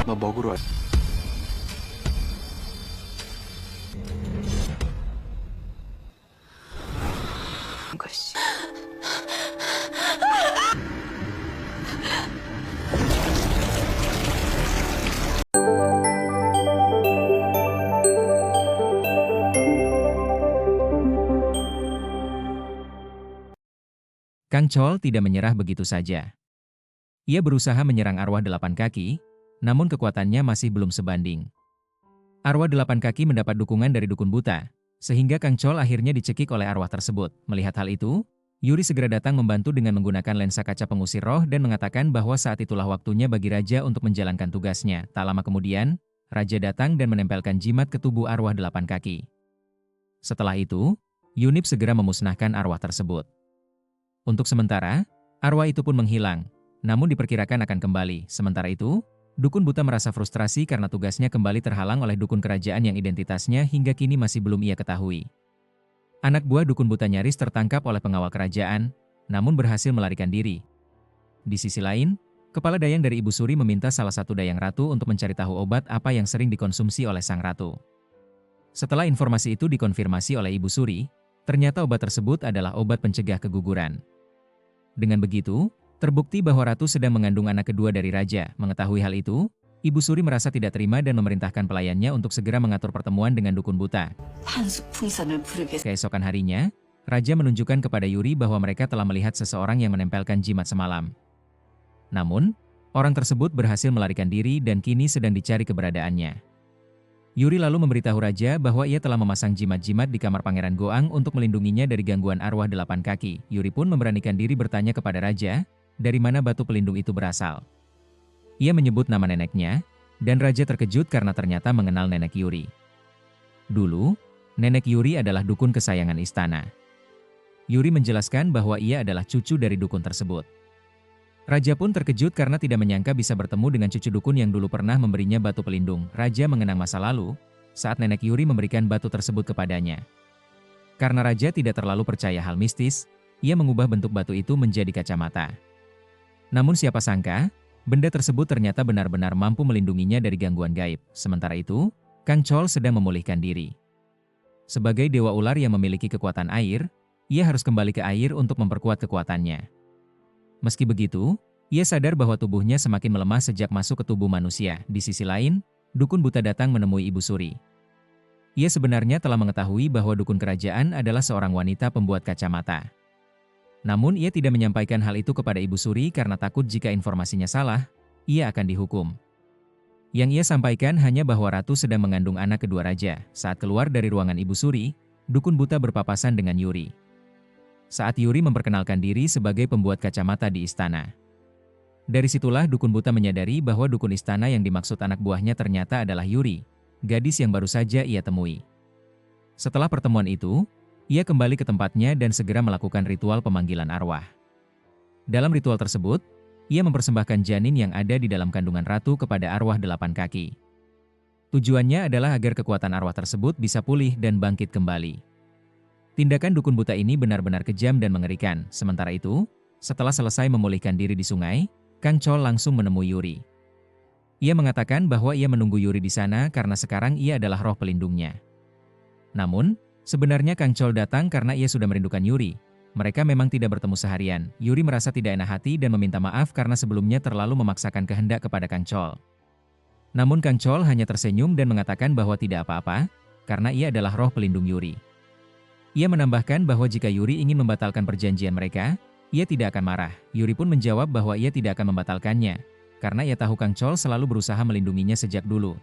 너 먹으러 와. 것이. Kang Chol tidak menyerah begitu saja. Ia berusaha menyerang arwah delapan kaki, namun kekuatannya masih belum sebanding. Arwah delapan kaki mendapat dukungan dari dukun buta, sehingga Kang Chol akhirnya dicekik oleh arwah tersebut. Melihat hal itu, Yuri segera datang membantu dengan menggunakan lensa kaca pengusir roh dan mengatakan bahwa saat itulah waktunya bagi Raja untuk menjalankan tugasnya. Tak lama kemudian, Raja datang dan menempelkan jimat ke tubuh arwah delapan kaki. Setelah itu, Yunip segera memusnahkan arwah tersebut. Untuk sementara, arwah itu pun menghilang, namun diperkirakan akan kembali. Sementara itu, dukun buta merasa frustrasi karena tugasnya kembali terhalang oleh dukun kerajaan yang identitasnya hingga kini masih belum ia ketahui. Anak buah dukun buta nyaris tertangkap oleh pengawal kerajaan, namun berhasil melarikan diri. Di sisi lain, kepala dayang dari Ibu Suri meminta salah satu dayang ratu untuk mencari tahu obat apa yang sering dikonsumsi oleh sang ratu. Setelah informasi itu dikonfirmasi oleh Ibu Suri, ternyata obat tersebut adalah obat pencegah keguguran. Dengan begitu, terbukti bahwa ratu sedang mengandung anak kedua dari raja. Mengetahui hal itu, Ibu Suri merasa tidak terima dan memerintahkan pelayannya untuk segera mengatur pertemuan dengan dukun buta. Keesokan harinya, raja menunjukkan kepada Yuri bahwa mereka telah melihat seseorang yang menempelkan jimat semalam. Namun, orang tersebut berhasil melarikan diri dan kini sedang dicari keberadaannya. Yuri lalu memberitahu raja bahwa ia telah memasang jimat-jimat di kamar Pangeran Goang untuk melindunginya dari gangguan arwah delapan kaki. Yuri pun memberanikan diri bertanya kepada raja, dari mana batu pelindung itu berasal. Ia menyebut nama neneknya, dan raja terkejut karena ternyata mengenal nenek Yuri. Dulu, nenek Yuri adalah dukun kesayangan istana. Yuri menjelaskan bahwa ia adalah cucu dari dukun tersebut. Raja pun terkejut karena tidak menyangka bisa bertemu dengan cucu dukun yang dulu pernah memberinya batu pelindung. Raja mengenang masa lalu, saat nenek Yuri memberikan batu tersebut kepadanya. Karena raja tidak terlalu percaya hal mistis, ia mengubah bentuk batu itu menjadi kacamata. Namun siapa sangka, benda tersebut ternyata benar-benar mampu melindunginya dari gangguan gaib. Sementara itu, Kang Chol sedang memulihkan diri. Sebagai dewa ular yang memiliki kekuatan air, ia harus kembali ke air untuk memperkuat kekuatannya. Meski begitu, ia sadar bahwa tubuhnya semakin melemah sejak masuk ke tubuh manusia. Di sisi lain, dukun buta datang menemui Ibu Suri. Ia sebenarnya telah mengetahui bahwa dukun kerajaan adalah seorang wanita pembuat kacamata. Namun ia tidak menyampaikan hal itu kepada Ibu Suri karena takut jika informasinya salah, ia akan dihukum. Yang ia sampaikan hanya bahwa ratu sedang mengandung anak kedua raja. Saat keluar dari ruangan Ibu Suri, dukun buta berpapasan dengan Yuri. Saat Yuri memperkenalkan diri sebagai pembuat kacamata di istana. Dari situlah dukun buta menyadari bahwa dukun istana yang dimaksud anak buahnya ternyata adalah Yuri, gadis yang baru saja ia temui. Setelah pertemuan itu, ia kembali ke tempatnya dan segera melakukan ritual pemanggilan arwah. Dalam ritual tersebut, ia mempersembahkan janin yang ada di dalam kandungan ratu kepada arwah delapan kaki. Tujuannya adalah agar kekuatan arwah tersebut bisa pulih dan bangkit kembali. Tindakan dukun buta ini benar-benar kejam dan mengerikan. Sementara itu, setelah selesai memulihkan diri di sungai, Kang Chol langsung menemui Yuri. Ia mengatakan bahwa ia menunggu Yuri di sana karena sekarang ia adalah roh pelindungnya. Namun, sebenarnya Kang Chol datang karena ia sudah merindukan Yuri. Mereka memang tidak bertemu seharian. Yuri merasa tidak enak hati dan meminta maaf karena sebelumnya terlalu memaksakan kehendak kepada Kang Chol. Namun Kang Chol hanya tersenyum dan mengatakan bahwa tidak apa-apa, karena ia adalah roh pelindung Yuri. Ia menambahkan bahwa jika Yuri ingin membatalkan perjanjian mereka, ia tidak akan marah. Yuri pun menjawab bahwa ia tidak akan membatalkannya, karena ia tahu Kang Chol selalu berusaha melindunginya sejak dulu.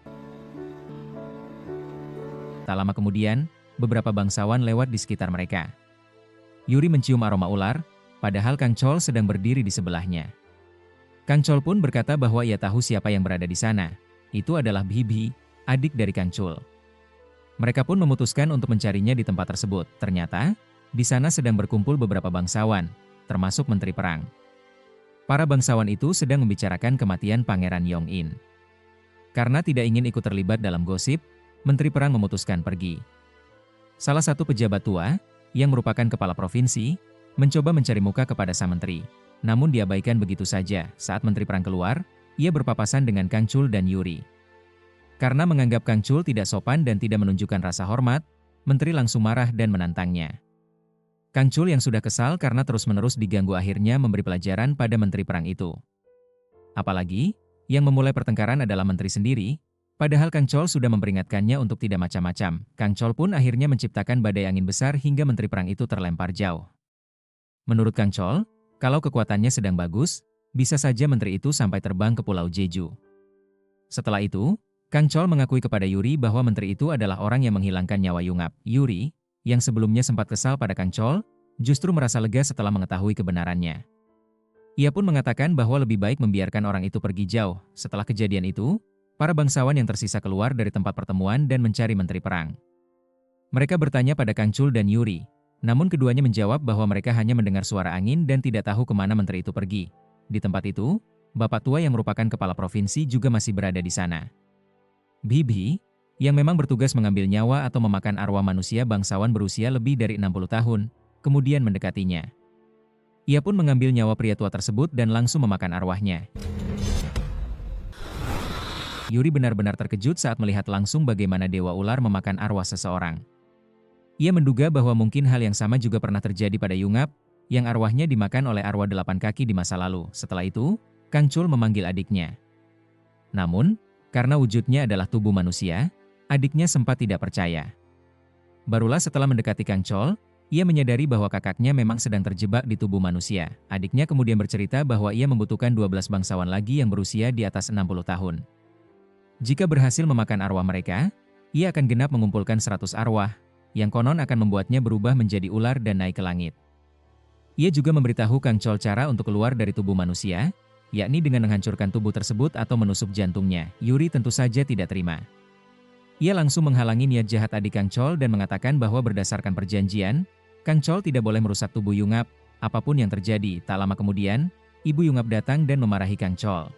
Tak lama kemudian, beberapa bangsawan lewat di sekitar mereka. Yuri mencium aroma ular, padahal Kang Chol sedang berdiri di sebelahnya. Kang Chol pun berkata bahwa ia tahu siapa yang berada di sana. Itu adalah Bibi, adik dari Kang Chol. Mereka pun memutuskan untuk mencarinya di tempat tersebut. Ternyata, di sana sedang berkumpul beberapa bangsawan, termasuk menteri perang. Para bangsawan itu sedang membicarakan kematian Pangeran Yong-in. Karena tidak ingin ikut terlibat dalam gosip, menteri perang memutuskan pergi. Salah satu pejabat tua, yang merupakan kepala provinsi, mencoba mencari muka kepada sang menteri. Namun diabaikan begitu saja. Saat Menteri Perang keluar, ia berpapasan dengan Kang Chul dan Yuri. Karena menganggap Kang Chul tidak sopan dan tidak menunjukkan rasa hormat, menteri langsung marah dan menantangnya. Kang Chul yang sudah kesal karena terus-menerus diganggu akhirnya memberi pelajaran pada Menteri Perang itu. Apalagi, yang memulai pertengkaran adalah menteri sendiri, padahal Kang Chol sudah memperingatkannya untuk tidak macam-macam. Kang Chol pun akhirnya menciptakan badai angin besar hingga Menteri Perang itu terlempar jauh. Menurut Kang Chol, kalau kekuatannya sedang bagus, bisa saja menteri itu sampai terbang ke Pulau Jeju. Setelah itu, Kang Chol mengakui kepada Yuri bahwa menteri itu adalah orang yang menghilangkan nyawa Yungap. Yuri, yang sebelumnya sempat kesal pada Kang Chol, justru merasa lega setelah mengetahui kebenarannya. Ia pun mengatakan bahwa lebih baik membiarkan orang itu pergi jauh. Setelah kejadian itu, para bangsawan yang tersisa keluar dari tempat pertemuan dan mencari menteri perang. Mereka bertanya pada Kang Chul dan Yuri, namun keduanya menjawab bahwa mereka hanya mendengar suara angin dan tidak tahu kemana menteri itu pergi. Di tempat itu, bapak tua yang merupakan kepala provinsi juga masih berada di sana. Bibi, yang memang bertugas mengambil nyawa atau memakan arwah manusia bangsawan berusia lebih dari 60 tahun, kemudian mendekatinya. Ia pun mengambil nyawa pria tua tersebut dan langsung memakan arwahnya. Yuri benar-benar terkejut saat melihat langsung bagaimana Dewa Ular memakan arwah seseorang. Ia menduga bahwa mungkin hal yang sama juga pernah terjadi pada Yungap, yang arwahnya dimakan oleh arwah 8 kaki di masa lalu. Setelah itu, Kang Chul memanggil adiknya. Namun, karena wujudnya adalah tubuh manusia, adiknya sempat tidak percaya. Barulah setelah mendekati Kang Chul, ia menyadari bahwa kakaknya memang sedang terjebak di tubuh manusia. Adiknya kemudian bercerita bahwa ia membutuhkan 12 bangsawan lagi yang berusia di atas 60 tahun. Jika berhasil memakan arwah mereka, ia akan genap mengumpulkan 100 arwah, yang konon akan membuatnya berubah menjadi ular dan naik ke langit. Ia juga memberitahu Kang Chol cara untuk keluar dari tubuh manusia, yakni dengan menghancurkan tubuh tersebut atau menusuk jantungnya. Yuri tentu saja tidak terima. Ia langsung menghalangi niat jahat adik Kang Chol dan mengatakan bahwa berdasarkan perjanjian, Kang Chol tidak boleh merusak tubuh Yungap, apapun yang terjadi. Tak lama kemudian, ibu Yungap datang dan memarahi Kang Chol.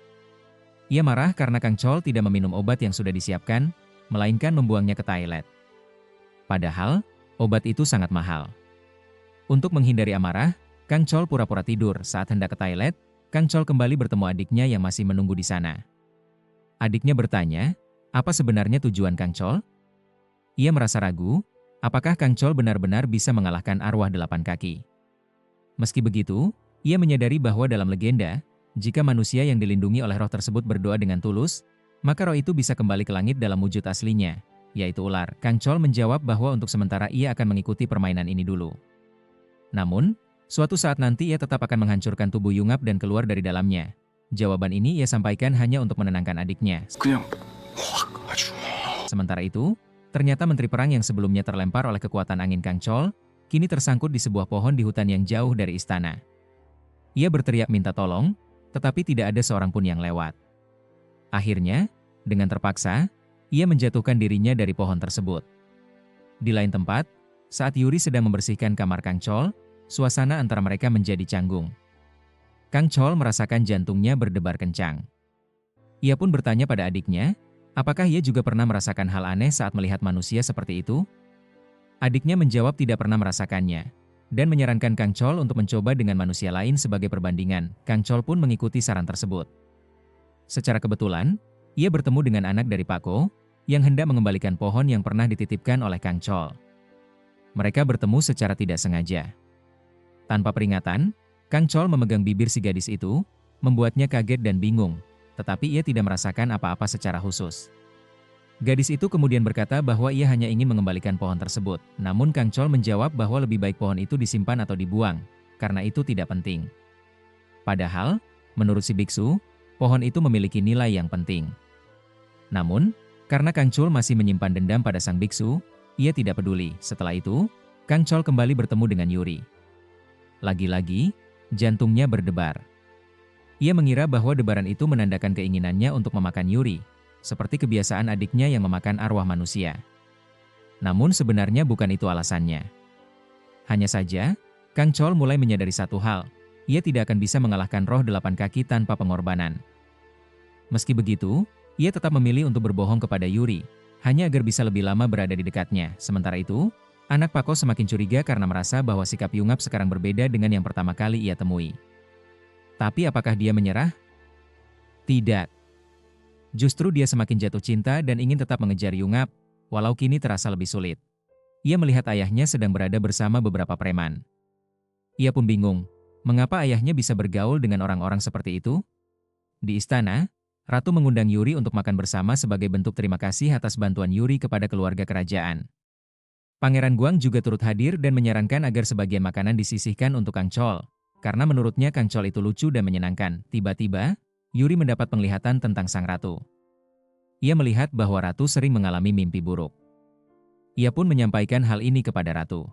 Ia marah karena Kang Chol tidak meminum obat yang sudah disiapkan, melainkan membuangnya ke toilet. Padahal, obat itu sangat mahal. Untuk menghindari amarah, Kang Chol pura-pura tidur. Saat hendak ke toilet, Kang Chol kembali bertemu adiknya yang masih menunggu di sana. Adiknya bertanya, apa sebenarnya tujuan Kang Chol? Ia merasa ragu, apakah Kang Chol benar-benar bisa mengalahkan arwah 8 kaki. Meski begitu, ia menyadari bahwa dalam legenda, jika manusia yang dilindungi oleh roh tersebut berdoa dengan tulus, maka roh itu bisa kembali ke langit dalam wujud aslinya, yaitu ular. Kang Chol menjawab bahwa untuk sementara ia akan mengikuti permainan ini dulu. Namun, suatu saat nanti ia tetap akan menghancurkan tubuh Yungap dan keluar dari dalamnya. Jawaban ini ia sampaikan hanya untuk menenangkan adiknya. Sementara itu, ternyata Menteri Perang yang sebelumnya terlempar oleh kekuatan angin Kang Chol, kini tersangkut di sebuah pohon di hutan yang jauh dari istana. Ia berteriak minta tolong, tetapi tidak ada seorang pun yang lewat. Akhirnya, dengan terpaksa, ia menjatuhkan dirinya dari pohon tersebut. Di lain tempat, saat Yuri sedang membersihkan kamar Kang Chol, suasana antara mereka menjadi canggung. Kang Chol merasakan jantungnya berdebar kencang. Ia pun bertanya pada adiknya, apakah ia juga pernah merasakan hal aneh saat melihat manusia seperti itu? Adiknya menjawab tidak pernah merasakannya, dan menyarankan Kang Chol untuk mencoba dengan manusia lain sebagai perbandingan. Kang Chol pun mengikuti saran tersebut. Secara kebetulan, ia bertemu dengan anak dari Pak Ko, yang hendak mengembalikan pohon yang pernah dititipkan oleh Kang Chol. Mereka bertemu secara tidak sengaja. Tanpa peringatan, Kang Chol memegang bibir si gadis itu, membuatnya kaget dan bingung, tetapi ia tidak merasakan apa-apa secara khusus. Gadis itu kemudian berkata bahwa ia hanya ingin mengembalikan pohon tersebut, namun Kang Chol menjawab bahwa lebih baik pohon itu disimpan atau dibuang, karena itu tidak penting. Padahal, menurut si biksu, pohon itu memiliki nilai yang penting. Namun, karena Kang Chol masih menyimpan dendam pada sang biksu, ia tidak peduli. Setelah itu, Kang Chol kembali bertemu dengan Yuri. Lagi-lagi, jantungnya berdebar. Ia mengira bahwa debaran itu menandakan keinginannya untuk memakan Yuri, seperti kebiasaan adiknya yang memakan arwah manusia. Namun sebenarnya bukan itu alasannya. Hanya saja, Kang Chol mulai menyadari satu hal, ia tidak akan bisa mengalahkan roh 8 kaki tanpa pengorbanan. Meski begitu, ia tetap memilih untuk berbohong kepada Yuri, hanya agar bisa lebih lama berada di dekatnya. Sementara itu, Anak Pako semakin curiga karena merasa bahwa sikap Yungap sekarang berbeda dengan yang pertama kali ia temui. Tapi apakah dia menyerah? Tidak. Justru dia semakin jatuh cinta dan ingin tetap mengejar Yungap, walau kini terasa lebih sulit. Ia melihat ayahnya sedang berada bersama beberapa preman. Ia pun bingung, mengapa ayahnya bisa bergaul dengan orang-orang seperti itu? Di istana, Ratu mengundang Yuri untuk makan bersama sebagai bentuk terima kasih atas bantuan Yuri kepada keluarga kerajaan. Pangeran Guang juga turut hadir dan menyarankan agar sebagian makanan disisihkan untuk Kang Chol, karena menurutnya Kang Chol itu lucu dan menyenangkan. Tiba-tiba, Yuri mendapat penglihatan tentang sang ratu. Ia melihat bahwa ratu sering mengalami mimpi buruk. Ia pun menyampaikan hal ini kepada ratu.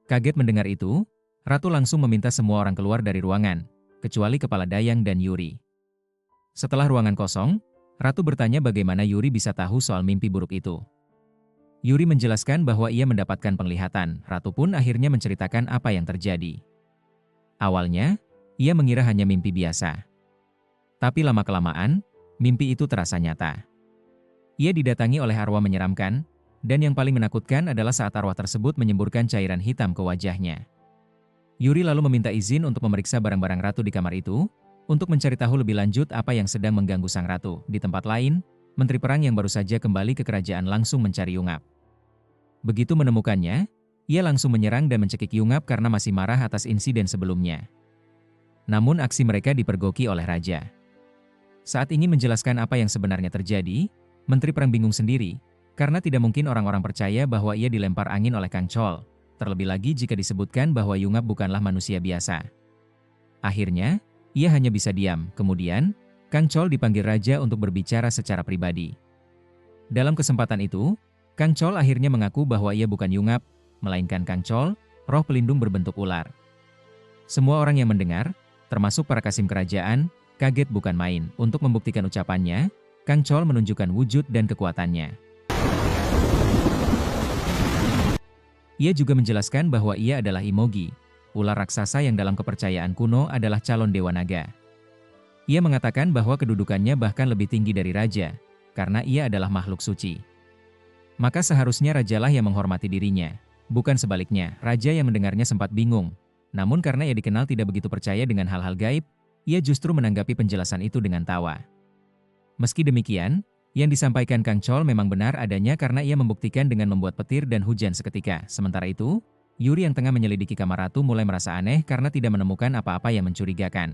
Kaget mendengar itu, ratu langsung meminta semua orang keluar dari ruangan, kecuali Kepala Dayang dan Yuri. Setelah ruangan kosong, ratu bertanya bagaimana Yuri bisa tahu soal mimpi buruk itu. Yuri menjelaskan bahwa ia mendapatkan penglihatan, ratu pun akhirnya menceritakan apa yang terjadi. Awalnya, ia mengira hanya mimpi biasa. Tapi lama-kelamaan, mimpi itu terasa nyata. Ia didatangi oleh arwah menyeramkan, dan yang paling menakutkan adalah saat arwah tersebut menyemburkan cairan hitam ke wajahnya. Yuri lalu meminta izin untuk memeriksa barang-barang ratu di kamar itu, untuk mencari tahu lebih lanjut apa yang sedang mengganggu sang ratu. Di tempat lain, Menteri Perang yang baru saja kembali ke kerajaan langsung mencari Yungap. Begitu menemukannya, ia langsung menyerang dan mencekik Yungap karena masih marah atas insiden sebelumnya. Namun aksi mereka dipergoki oleh raja. Saat ingin menjelaskan apa yang sebenarnya terjadi, Menteri Perang bingung sendiri, karena tidak mungkin orang-orang percaya bahwa ia dilempar angin oleh Kang Chol, terlebih lagi jika disebutkan bahwa Yungap bukanlah manusia biasa. Akhirnya, ia hanya bisa diam. Kemudian, Kang Chol dipanggil raja untuk berbicara secara pribadi. Dalam kesempatan itu, Kang Chol akhirnya mengaku bahwa ia bukan Yungap, melainkan Kang Chol, roh pelindung berbentuk ular. Semua orang yang mendengar, termasuk para kasim kerajaan, kaget bukan main. Untuk membuktikan ucapannya, Kang Chol menunjukkan wujud dan kekuatannya. Ia juga menjelaskan bahwa ia adalah Imogi, ular raksasa yang dalam kepercayaan kuno adalah calon dewa naga. Ia mengatakan bahwa kedudukannya bahkan lebih tinggi dari raja, karena ia adalah makhluk suci. Maka seharusnya rajalah yang menghormati dirinya, bukan sebaliknya. Raja yang mendengarnya sempat bingung, namun karena ia dikenal tidak begitu percaya dengan hal-hal gaib, ia justru menanggapi penjelasan itu dengan tawa. Meski demikian, yang disampaikan Kang Chol memang benar adanya karena ia membuktikan dengan membuat petir dan hujan seketika. Sementara itu, Yuri yang tengah menyelidiki kamar ratu mulai merasa aneh karena tidak menemukan apa-apa yang mencurigakan.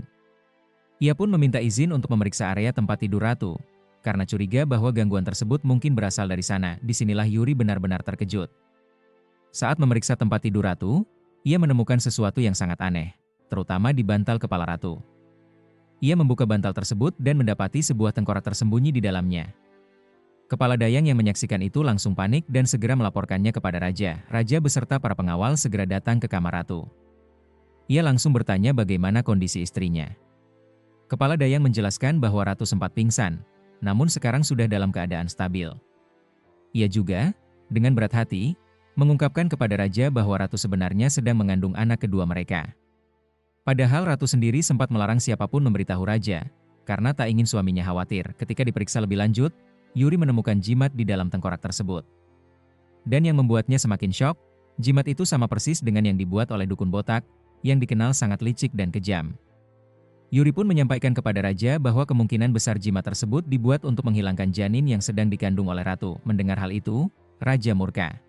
Ia pun meminta izin untuk memeriksa area tempat tidur ratu, karena curiga bahwa gangguan tersebut mungkin berasal dari sana. Disinilah Yuri benar-benar terkejut. Saat memeriksa tempat tidur ratu, ia menemukan sesuatu yang sangat aneh, terutama di bantal kepala ratu. Ia membuka bantal tersebut dan mendapati sebuah tengkorak tersembunyi di dalamnya. Kepala Dayang yang menyaksikan itu langsung panik dan segera melaporkannya kepada raja. Raja beserta para pengawal segera datang ke kamar ratu. Ia langsung bertanya bagaimana kondisi istrinya. Kepala Dayang menjelaskan bahwa ratu sempat pingsan, namun sekarang sudah dalam keadaan stabil. Ia juga, dengan berat hati, mengungkapkan kepada raja bahwa ratu sebenarnya sedang mengandung anak kedua mereka. Padahal ratu sendiri sempat melarang siapapun memberitahu raja, karena tak ingin suaminya khawatir. Ketika diperiksa lebih lanjut, Yuri menemukan jimat di dalam tengkorak tersebut. Dan yang membuatnya semakin syok, jimat itu sama persis dengan yang dibuat oleh dukun botak, yang dikenal sangat licik dan kejam. Yuri pun menyampaikan kepada raja bahwa kemungkinan besar jimat tersebut dibuat untuk menghilangkan janin yang sedang dikandung oleh ratu. Mendengar hal itu, raja murka.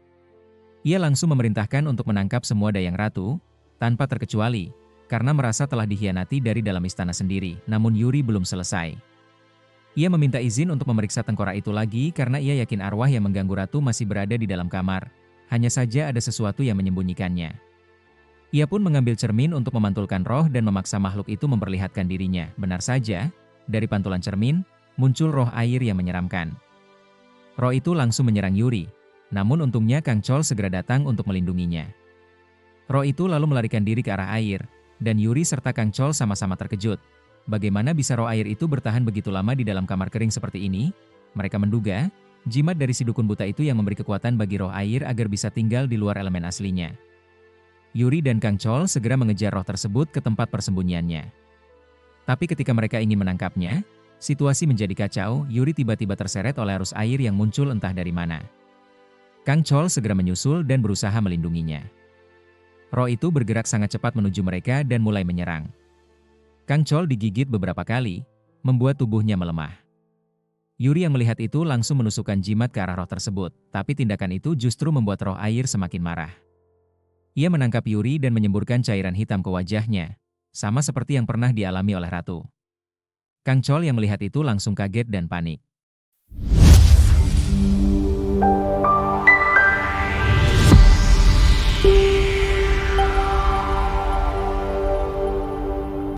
Ia langsung memerintahkan untuk menangkap semua dayang ratu, tanpa terkecuali, karena merasa telah dikhianati dari dalam istana sendiri. Namun Yuri belum selesai. Ia meminta izin untuk memeriksa tengkorak itu lagi karena ia yakin arwah yang mengganggu ratu masih berada di dalam kamar. Hanya saja ada sesuatu yang menyembunyikannya. Ia pun mengambil cermin untuk memantulkan roh dan memaksa makhluk itu memperlihatkan dirinya. Benar saja, dari pantulan cermin, muncul roh air yang menyeramkan. Roh itu langsung menyerang Yuri, namun untungnya Kang Chol segera datang untuk melindunginya. Roh itu lalu melarikan diri ke arah air, dan Yuri serta Kang Chol sama-sama terkejut. Bagaimana bisa roh air itu bertahan begitu lama di dalam kamar kering seperti ini? Mereka menduga, jimat dari si dukun buta itu yang memberi kekuatan bagi roh air agar bisa tinggal di luar elemen aslinya. Yuri dan Kang Chol segera mengejar roh tersebut ke tempat persembunyiannya. Tapi ketika mereka ingin menangkapnya, situasi menjadi kacau. Yuri tiba-tiba terseret oleh arus air yang muncul entah dari mana. Kang Chol segera menyusul dan berusaha melindunginya. Roh itu bergerak sangat cepat menuju mereka dan mulai menyerang. Kang Chol digigit beberapa kali, membuat tubuhnya melemah. Yuri yang melihat itu langsung menusukkan jimat ke arah roh tersebut, tapi tindakan itu justru membuat roh air semakin marah. Ia menangkap Yuri dan menyemburkan cairan hitam ke wajahnya, sama seperti yang pernah dialami oleh Ratu. Kang Chol yang melihat itu langsung kaget dan panik.